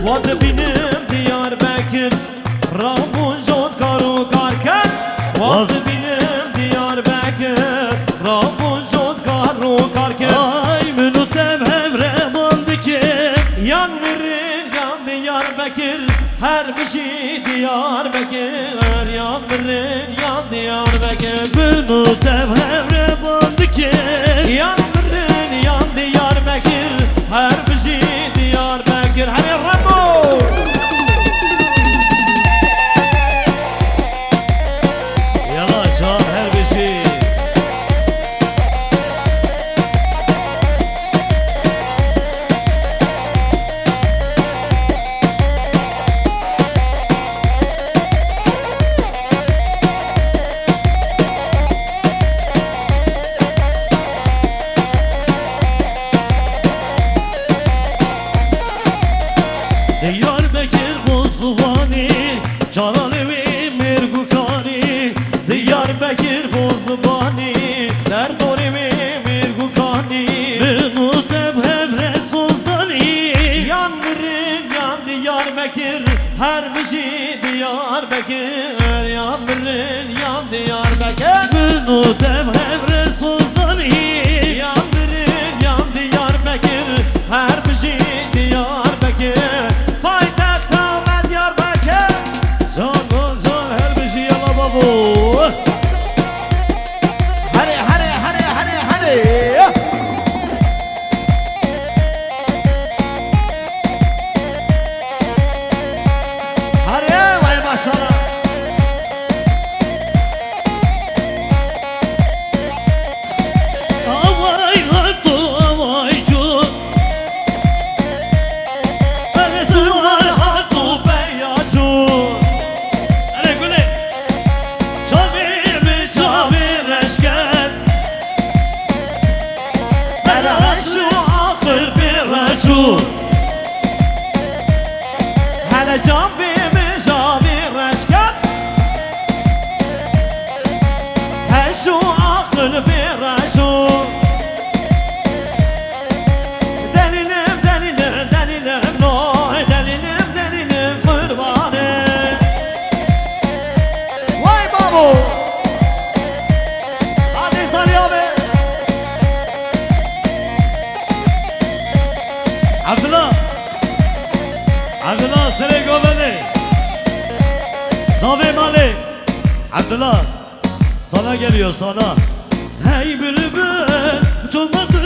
Vadı benim Diyarbakır Rabun jod karu karken Vadı benim Diyarbakır Rabun jod karu karken Ay münutem hevre bandike Yan verir yan Diyarbakır Her bir şey Diyarbakır Yan verir yan Diyarbakır Münutem hevre bandike Yan verir yan Diyarbakır Her bir şey Diyarbakır Hadi Rambo Yala şan her bir şey Diyarbakır Bozluvani Canalevi Mirgukani Diyarbakır Bozlubani Derdorimi Mirgukani Münutem hevre sozdani Yan verin yan Diyarbakır Her bir şey Diyarbakır Yan verin yan Diyarbakır Münutem hevre sozdani Yan verin yan Diyarbakır Her bir şey Diyarbakır Payitaht Ahmet Diyarbakır Can her bir şey yala babu Hadi hadi hadi hadi hadi Hadi vay maşallah Avay hattu avaycu Arası var hattu Beyacun Hadi güle Çabir mi çabir eşken Hele şu akır bir racun Hele can bir cabir eşken He şu akıl bir racun Delilim delilim delilim noy Delilim delilim kurbanı Vay babu Hadi Salih abi Abdullah Abdullah seni goveni Zavim Ali Abdullah sana geliyor sana Hey bülbül uçulmadı